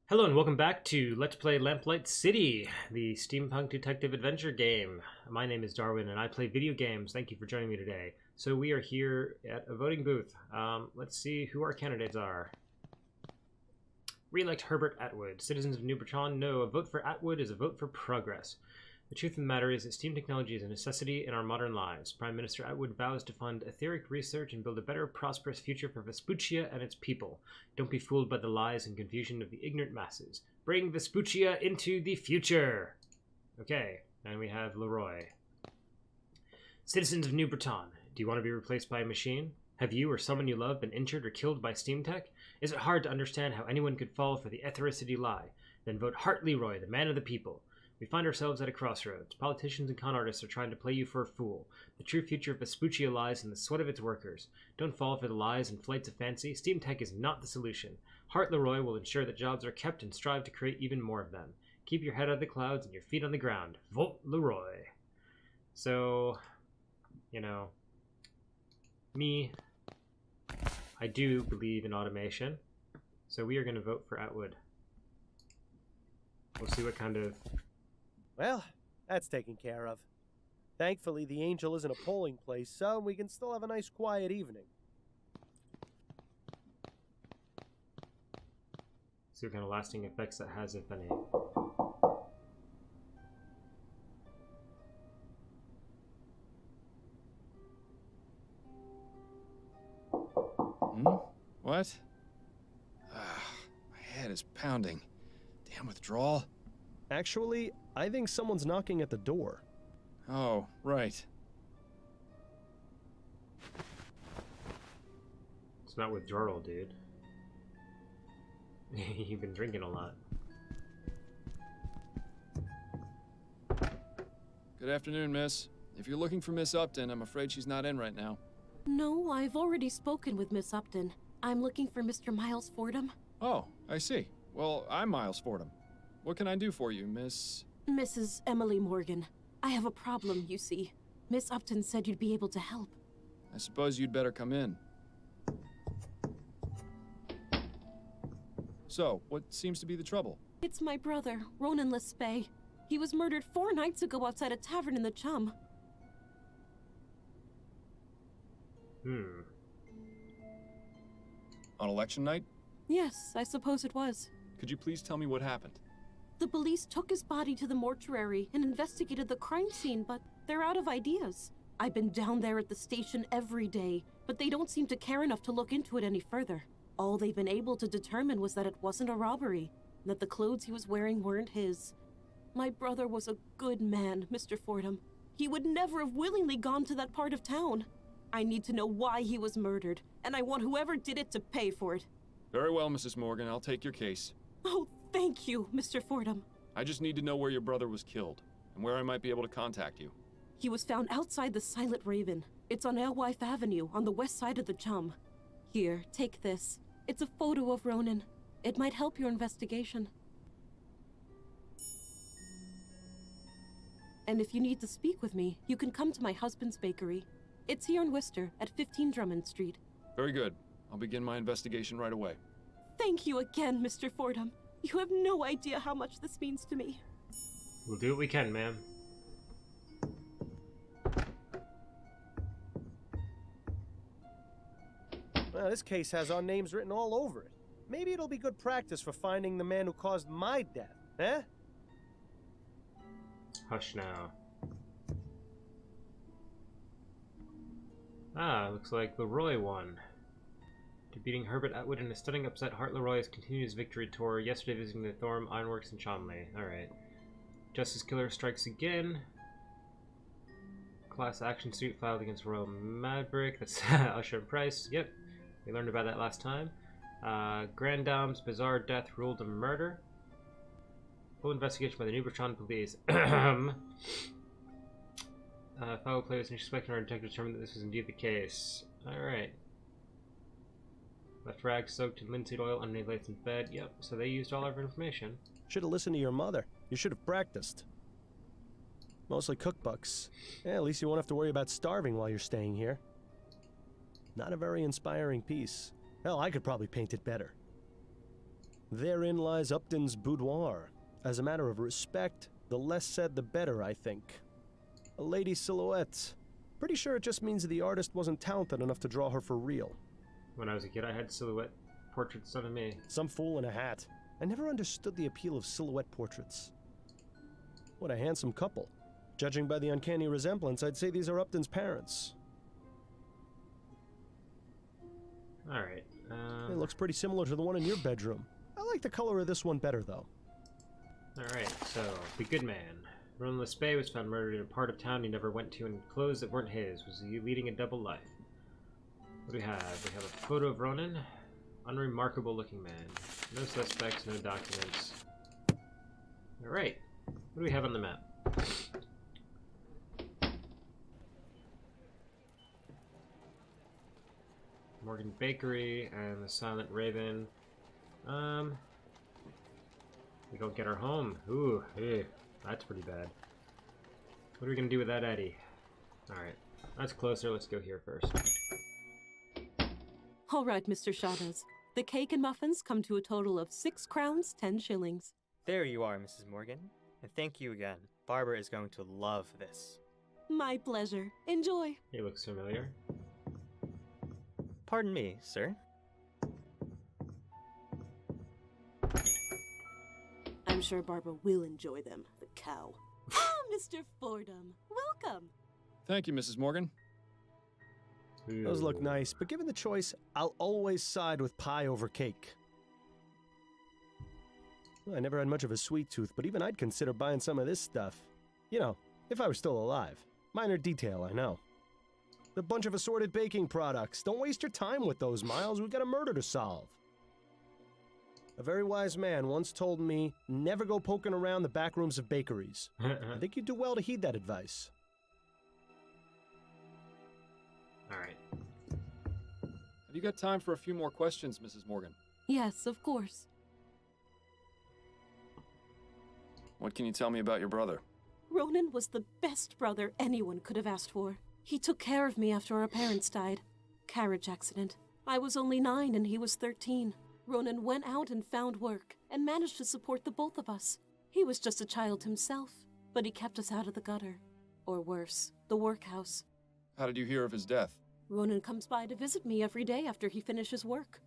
Hello and welcome back to Let's Play Lamplight City, the steampunk detective adventure game. My name is Darwin and I play video games. Thank you for joining me today. So we are here at a voting booth. Let's see who our candidates are. Re-elect Herbert Edwards. Citizens of New Bretagne know a vote for Atwood is a vote for progress. The truth of the matter is that steam technology is a necessity in our modern lives. Prime Minister Atwood vows to fund etheric research and build a better, prosperous future for Vespuccia and its people. Don't be fooled by the lies and confusion of the ignorant masses. Bring Vespuccia into the future! Okay, and we have Leroy. Citizens of New Bretagne, do you want to be replaced by a machine? Have you or someone you love been injured or killed by steam tech? Is it hard to understand how anyone could fall for the ethericity lie? Then vote Hartley Roy, the man of the people. We find ourselves at a crossroads. Politicians and con artists are trying to play you for a fool. The true future of Vespuccia lies in the sweat of its workers. Don't fall for the lies and flights of fancy. Steam tech is not the solution. Hartley Roy will ensure that jobs are kept and strive to create even more of them. Keep your head out of the clouds and your feet on the ground. Vote Leroy. So, you know, me, I do believe in automation. So we are going to vote for Atwood. We'll see what kind of... Well, that's taken care of. Thankfully, the Angel isn't a polling place, so we can still have a nice quiet evening. See what kind of lasting effects that has, if any. What? My head is pounding. Damn withdrawal. Actually, I think someone's knocking at the door. Oh, right. It's not withdrawal, dude. You've been drinking a lot. Good afternoon, miss. If you're looking for Miss Upton, I'm afraid she's not in right now. No, I've already spoken with Miss Upton. I'm looking for Mr. Miles Fordham. Oh, I see. Well, I'm Miles Fordham. What can I do for you, Miss... Mrs. Emily Morgan. I have a problem, you see. Miss Upton said you'd be able to help. I suppose you'd better come in. So, what seems to be the trouble? It's my brother, Ronan LeFay. He was murdered 4 nights ago outside a tavern in the Chum. On election night? Yes, I suppose it was. Could you please tell me what happened? The police took his body to the mortuary and investigated the crime scene, but they're out of ideas. I've been down there at the station every day, but they don't seem to care enough to look into it any further. All they've been able to determine was that it wasn't a robbery, and that the clothes he was wearing weren't his. My brother was a good man, Mr. Fordham. He would never have willingly gone to that part of town. I need to know why he was murdered, and I want whoever did it to pay for it. Very well, Mrs. Morgan. I'll take your case. Oh, thank you, Mr. Fordham. I just need to know where your brother was killed, and where I might be able to contact you. He was found outside the Silent Raven. It's on Alewife Avenue, on the west side of the Chum. Here, take this. It's a photo of Ronan. It might help your investigation. And if you need to speak with me, you can come to my husband's bakery. It's here in Worcester, at 15 Drummond Street. Very good. I'll begin my investigation right away. Thank you again, Mr. Fordham. You have no idea how much this means to me. We'll do what we can, ma'am. Well, this case has our names written all over it. Maybe it'll be good practice for finding the man who caused my death, eh? Hush now. Ah, looks like Leroy won. Defeating Herbert Edwards in a stunning upset, Hartley Roy has continued his victory tour, yesterday visiting the Thorm Ironworks in Chomley. Alright. Justice Killer strikes again. Class action suit filed against Royal Maverick. That's Usher and Price. Yep. We learned about that last time. Grand Dame's bizarre death ruled a murder. Full investigation by the New Bretagne police. Fellow players and suspecting our detective determined that this was indeed the case. Alright. Left rag soaked in linseed oil underneath lights in bed. Yep, so they used all our information. Should have listened to your mother. You should have practiced. Mostly cookbooks. Yeah, at least you won't have to worry about starving while you're staying here. Not a very inspiring piece. Hell, I could probably paint it better. Therein lies Upton's boudoir. As a matter of respect, the less said the better, I think. A lady silhouette. Pretty sure it just means the artist wasn't talented enough to draw her for real. When I was a kid, I had silhouette portraits done of me. Some fool in a hat. I never understood the appeal of silhouette portraits. What a handsome couple. Judging by the uncanny resemblance, I'd say these are Upton's parents. Alright. It looks pretty similar to the one in your bedroom. I like the color of this one better, though. Alright, so, the good man. Ronan LeFay was found murdered in a part of town he never went to in clothes that weren't his. Was he leading a double life? What do we have? We have a photo of Ronan. Unremarkable looking man. No suspects, no documents. Alright. What do we have on the map? Morgan Bakery and the Silent Raven. We don't get our home. Ooh, hey, that's pretty bad. What are we gonna do with that Eddie? Alright, that's closer. Let's go here first. All right, Mr. Chavez. The cake and muffins come to a total of 6 crowns, 10 shillings. There you are, Mrs. Morgan. And thank you again. Barbara is going to love this. My pleasure. Enjoy. He looks familiar. Pardon me, sir. I'm sure Barbara will enjoy them, the cow. Ah, Mr. Fordham. Welcome. Thank you, Mrs. Morgan. Those look nice, but given the choice, I'll always side with pie over cake. Well, I never had much of a sweet tooth, but even I'd consider buying some of this stuff. You know, if I were still alive. Minor detail, I know. A bunch of assorted baking products. Don't waste your time with those, Miles. We've got a murder to solve. A very wise man once told me, never go poking around the back rooms of bakeries. I think you'd do well to heed that advice. Alright. Have you got time for a few more questions, Mrs. Morgan? Yes, of course. What can you tell me about your brother? Ronan was the best brother anyone could have asked for. He took care of me after our parents died. Carriage accident. I was only 9 and he was 13. Ronan went out and found work and managed to support the both of us. He was just a child himself, but he kept us out of the gutter. Or worse, the workhouse. How did you hear of his death? Ronan comes by to visit me every day after he finishes work.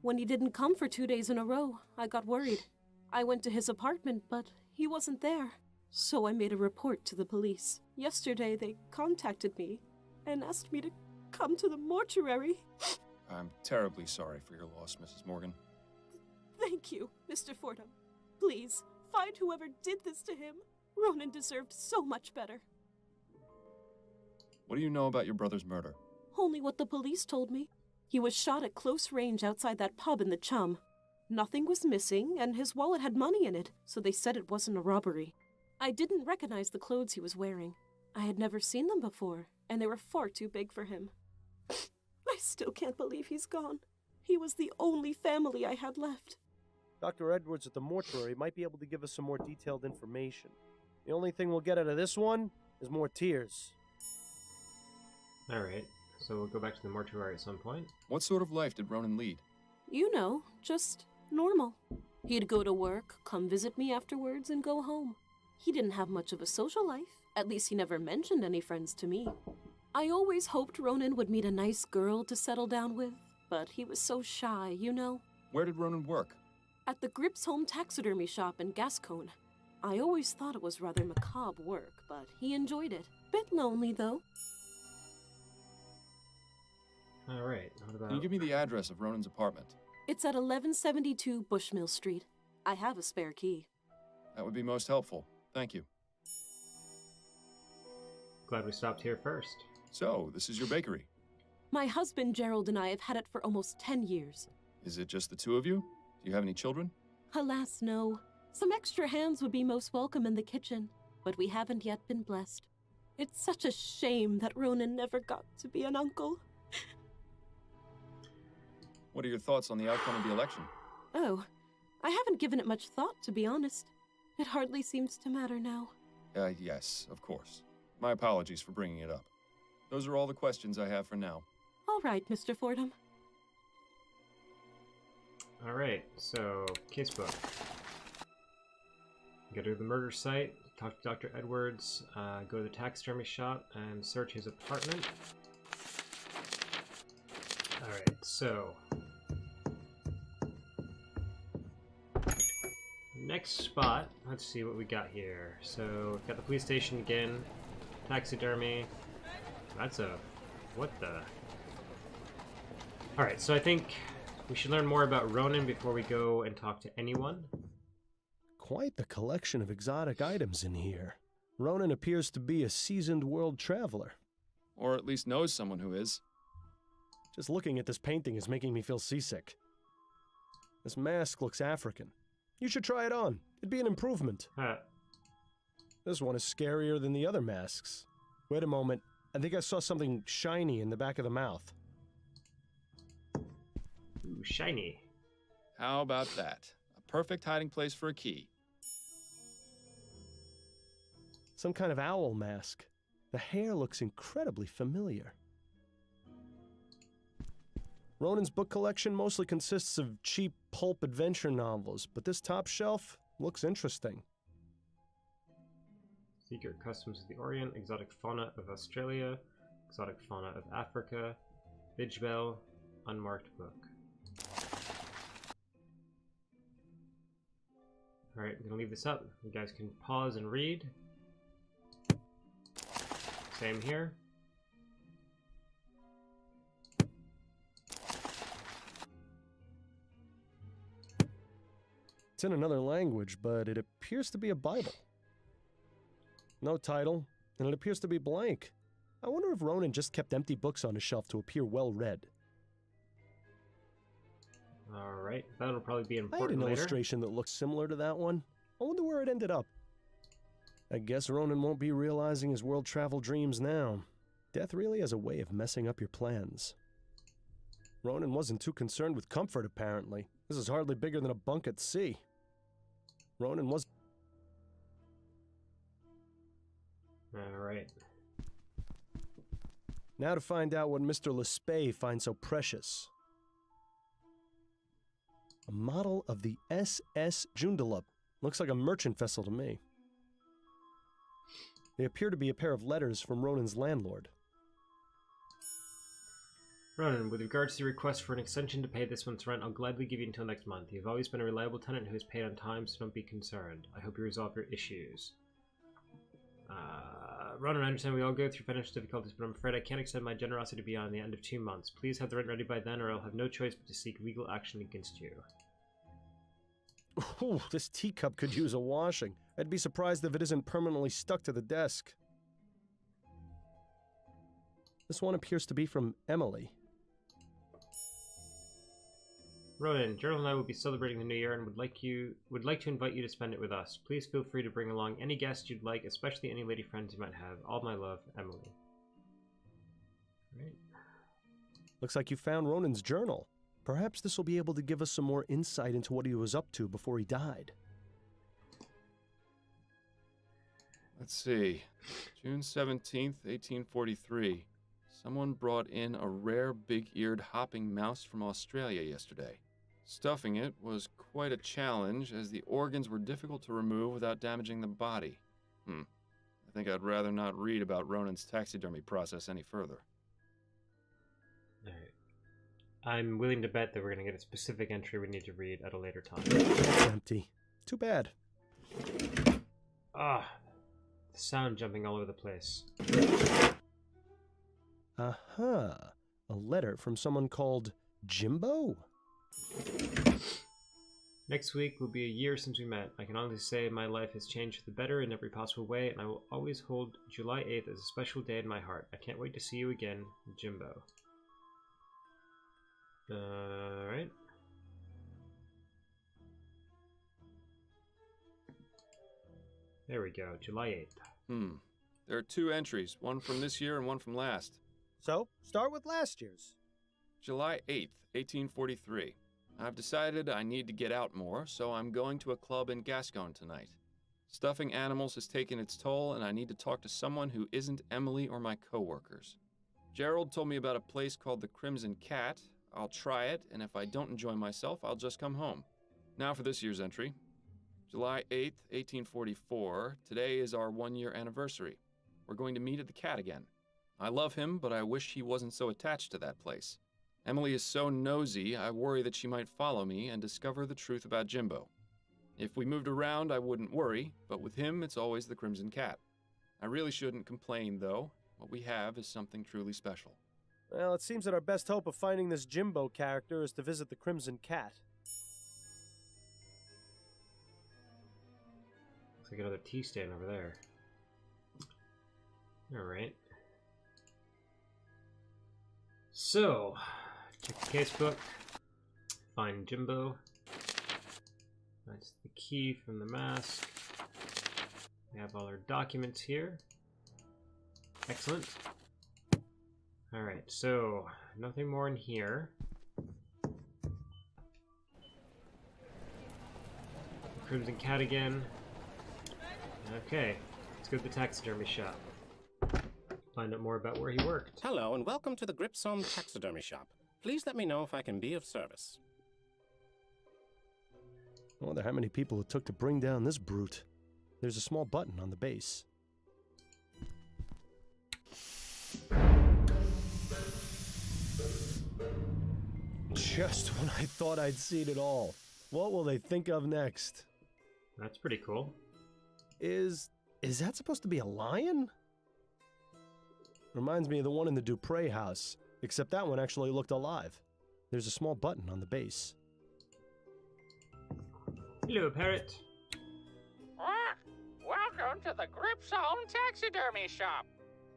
When he didn't come for 2 days in a row, I got worried. I went to his apartment, but he wasn't there. So I made a report to the police. Yesterday, they contacted me and asked me to come to the mortuary. I'm terribly sorry for your loss, Mrs. Morgan. Thank you, Mr. Fordham. Please, find whoever did this to him. Ronan deserved so much better. What do you know about your brother's murder? Only what the police told me. He was shot at close range outside that pub in the Chum. Nothing was missing, and his wallet had money in it, so they said it wasn't a robbery. I didn't recognize the clothes he was wearing. I had never seen them before, and they were far too big for him. I still can't believe he's gone. He was the only family I had left. Dr. Edwards at the mortuary might be able to give us some more detailed information. The only thing we'll get out of this one is more tears. Alright, so we'll go back to the mortuary at some point. What sort of life did Ronan lead? You know, just normal. He'd go to work, come visit me afterwards, and go home. He didn't have much of a social life. At least he never mentioned any friends to me. I always hoped Ronan would meet a nice girl to settle down with, but he was so shy, you know. Where did Ronan work? At the Grips Home Taxidermy shop in Gascone. I always thought it was rather macabre work, but he enjoyed it. Bit lonely, though. Alright, what about... Can you give me the address of Ronan's apartment? It's at 1172 Bushmill Street. I have a spare key. That would be most helpful. Thank you. Glad we stopped here first. So, this is your bakery. My husband Gerald and I have had it for almost 10 years. Is it just the two of you? Do you have any children? Alas, no. Some extra hands would be most welcome in the kitchen, but we haven't yet been blessed. It's such a shame that Ronan never got to be an uncle. What are your thoughts on the outcome of the election? Oh, I haven't given it much thought, to be honest. It hardly seems to matter now. Yes, of course. My apologies for bringing it up. Those are all the questions I have for now. All right, Mr. Fordham. Alright, so, casebook. Go to the murder site, talk to Dr. Edwards, go to the taxidermy shop, and search his apartment. Alright, so... next spot, let's see what we got here. So, we've got the police station again, taxidermy. That's a... what the... Alright, so I think we should learn more about Ronan before we go and talk to anyone. Quite the collection of exotic items in here. Ronan appears to be a seasoned world traveler. Or at least knows someone who is. Just looking at this painting is making me feel seasick. This mask looks African. You should try it on. It'd be an improvement. This one is scarier than the other masks. Wait a moment. I think I saw something shiny in the back of the mouth. Ooh, shiny. How about that? A perfect hiding place for a key. Some kind of owl mask. The hair looks incredibly familiar. Ronan's book collection mostly consists of cheap pulp adventure novels, but this top shelf looks interesting. Secret Customs of the Orient, Exotic Fauna of Australia, Exotic Fauna of Africa, Bidgebell, Unmarked Book. Alright, I'm gonna leave this up. You guys can pause and read. Same here. It's in another language, but it appears to be a Bible. No title, and it appears to be blank. I wonder if Ronan just kept empty books on his shelf to appear well-read. Alright, that'll probably be I had important an later. illustration that looks similar to that one. I wonder where it ended up. I guess Ronan won't be realizing his world travel dreams now. Death really has a way of messing up your plans. Ronan wasn't too concerned with comfort, apparently. This is hardly bigger than a bunk at sea. Ronan was... Alright. Now to find out what Mr. LeFay finds so precious. A model of the SS Joondalup. Looks like a merchant vessel to me. They appear to be a pair of letters from Ronan's landlord. Ronan, with regards to your request for an extension to pay this month's rent, I'll gladly give you until next month. You've always been a reliable tenant who has paid on time, so don't be concerned. I hope you resolve your issues. Ronan, I understand we all go through financial difficulties, but I'm afraid I can't extend my generosity beyond the end of 2 months. Please have the rent ready by then, or I'll have no choice but to seek legal action against you. Ooh, this teacup could use a washing. I'd be surprised if it isn't permanently stuck to the desk. This one appears to be from Emily. Ronan, Gerald and I will be celebrating the new year and would like to invite you to spend it with us. Please feel free to bring along any guests you'd like, especially any lady friends you might have. All my love, Emily. Right. Looks like you found Ronan's journal. Perhaps this will be able to give us some more insight into what he was up to before he died. Let's see. June 17th, 1843. Someone brought in a rare big-eared hopping mouse from Australia yesterday. Stuffing it was quite a challenge, as the organs were difficult to remove without damaging the body. I think I'd rather not read about Ronan's taxidermy process any further. Alright. I'm willing to bet that we're going to get a specific entry we need to read at a later time. It's empty. Too bad. Ah, the sound jumping all over the place. Aha. A letter from someone called Jimbo? Next week will be a year since we met. I can honestly say my life has changed for the better in every possible way, and I will always hold July 8th as a special day in my heart. I can't wait to see you again, Jimbo. Alright. There we go, July 8th. There are 2 entries, one from this year and one from last. So, start with last year's. July 8th, 1843. I've decided I need to get out more, so I'm going to a club in Gascon tonight. Stuffing animals has taken its toll, and I need to talk to someone who isn't Emily or my coworkers. Gerald told me about a place called the Crimson Cat. I'll try it, and if I don't enjoy myself, I'll just come home. Now for this year's entry. July 8th, 1844. Today is our 1-year anniversary. We're going to meet at the Cat again. I love him, but I wish he wasn't so attached to that place. Emily is so nosy, I worry that she might follow me and discover the truth about Jimbo. If we moved around, I wouldn't worry, but with him, it's always the Crimson Cat. I really shouldn't complain, though. What we have is something truly special. Well, it seems that our best hope of finding this Jimbo character is to visit the Crimson Cat. Looks like another tea stand over there. Alright. So, check the casebook. Find Jimbo. That's the key from the mask. We have all our documents here. Excellent. Alright, so nothing more in here. Crimson Cat again. Okay, let's go to the taxidermy shop. Find out more about where he worked. Hello, and welcome to the Gripsholm Taxidermy Shop. Please let me know if I can be of service. I wonder how many people it took to bring down this brute. There's a small button on the base. Just when I thought I'd seen it all. What will they think of next? That's pretty cool. Is that supposed to be a lion? Reminds me of the one in the Dupre house, except that one actually looked alive. There's a small button on the base. Hello, parrot. Welcome to the Gripsholm Taxidermy Shop.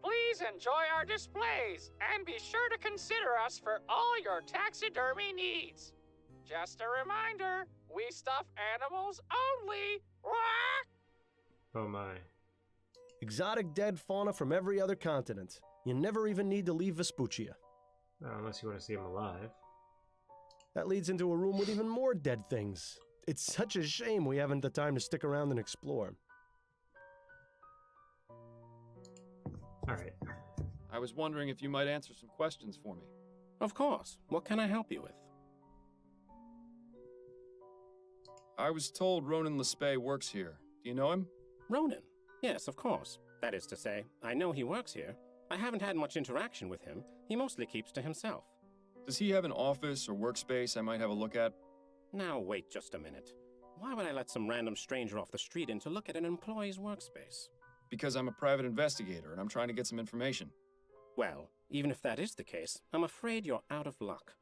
Please enjoy our displays and be sure to consider us for all your taxidermy needs. Just a reminder, we stuff animals only. Oh my. Exotic dead fauna from every other continent. You never even need to leave Vespuccia. Unless you want to see him alive. That leads into a room with even more dead things. It's such a shame we haven't the time to stick around and explore. Alright. I was wondering if you might answer some questions for me. Of course. What can I help you with? I was told Ronan LeFay works here. Do you know him? Ronan? Yes, of course. That is to say, I know he works here. I haven't had much interaction with him. He mostly keeps to himself. Does he have an office or workspace I might have a look at? Now, wait just a minute. Why would I let some random stranger off the street in to look at an employee's workspace? Because I'm a private investigator and I'm trying to get some information. Well, even if that is the case, I'm afraid you're out of luck.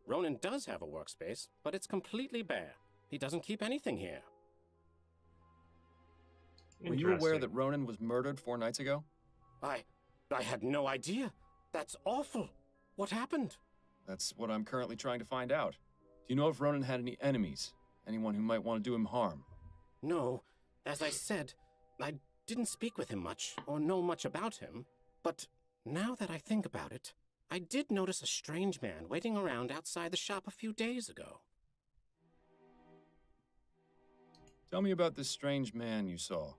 Ronan does have a workspace, but it's completely bare. He doesn't keep anything here. Were you aware that Ronan was murdered 4 nights ago? I had no idea. That's awful. What happened? That's what I'm currently trying to find out. Do you know if Ronan had any enemies? Anyone who might want to do him harm? No. As I said, I didn't speak with him much, or know much about him. But now that I think about it, I did notice a strange man waiting around outside the shop a few days ago. Tell me about this strange man you saw.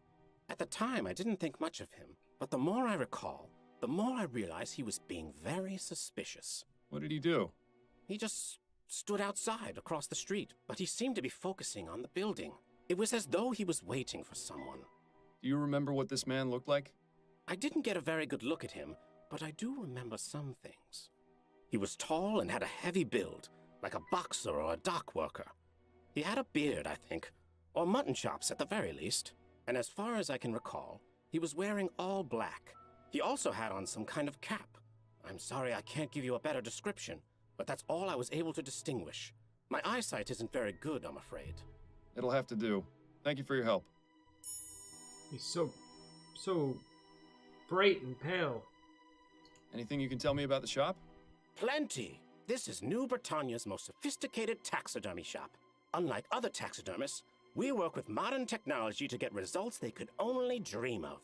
At the time, I didn't think much of him, but the more I recall, the more I realize he was being very suspicious. What did he do? He just stood outside across the street, but he seemed to be focusing on the building. It was as though he was waiting for someone. Do you remember what this man looked like? I didn't get a very good look at him, but I do remember some things. He was tall and had a heavy build, like a boxer or a dock worker. He had a beard, I think, or mutton chops at the very least. And as far as I can recall, he was wearing all black. He also had on some kind of cap. I'm sorry I can't give you a better description, but that's all I was able to distinguish. My eyesight isn't very good, I'm afraid. It'll have to do. Thank you for your help. He's so bright and pale. Anything you can tell me about the shop? Plenty! This is New Bretagne's most sophisticated taxidermy shop. Unlike other taxidermists, we work with modern technology to get results they could only dream of.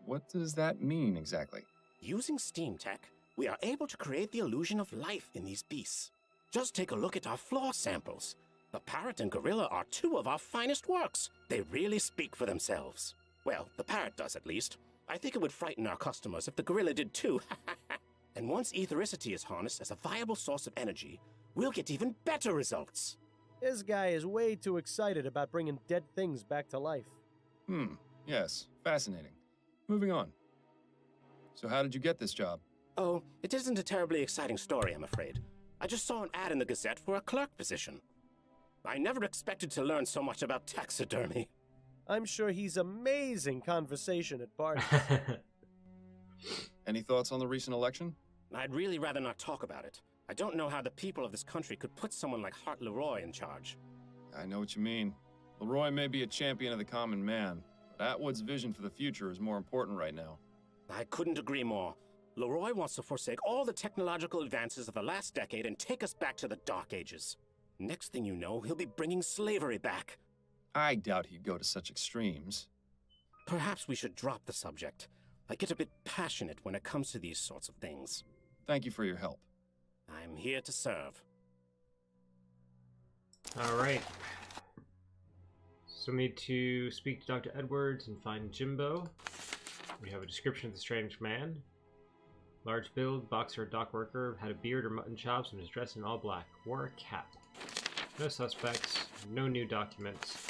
What does that mean exactly? Using steam tech, we are able to create the illusion of life in these beasts. Just take a look at our floor samples. The parrot and gorilla are 2 of our finest works. They really speak for themselves. Well, the parrot does at least. I think it would frighten our customers if the gorilla did too. And once ethericity is harnessed as a viable source of energy, we'll get even better results. This guy is way too excited about bringing dead things back to life. Yes, fascinating. Moving on. So how did you get this job? Oh, it isn't a terribly exciting story, I'm afraid. I just saw an ad in the Gazette for a clerk position. I never expected to learn so much about taxidermy. I'm sure he's amazing conversation at parties. Any thoughts on the recent election? I'd really rather not talk about it. I don't know how the people of this country could put someone like Hartley Roy in charge. I know what you mean. Leroy may be a champion of the common man, but Atwood's vision for the future is more important right now. I couldn't agree more. Leroy wants to forsake all the technological advances of the last decade and take us back to the Dark Ages. Next thing you know, he'll be bringing slavery back. I doubt he'd go to such extremes. Perhaps we should drop the subject. I get a bit passionate when it comes to these sorts of things. Thank you for your help. I'm here to serve. Alright. So we need to speak to Dr. Edwards and find Jimbo. We have a description of the strange man. Large build, boxer, dock worker, had a beard or mutton chops and was dressed in all black. Wore a cap. No suspects, no new documents.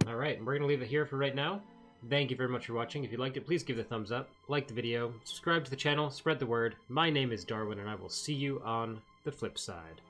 Alright, we're going to leave it here for right now. Thank you very much for watching. If you liked it, please give it a thumbs up, like the video, subscribe to the channel, spread the word. My name is Darwin, and I will see you on the flip side.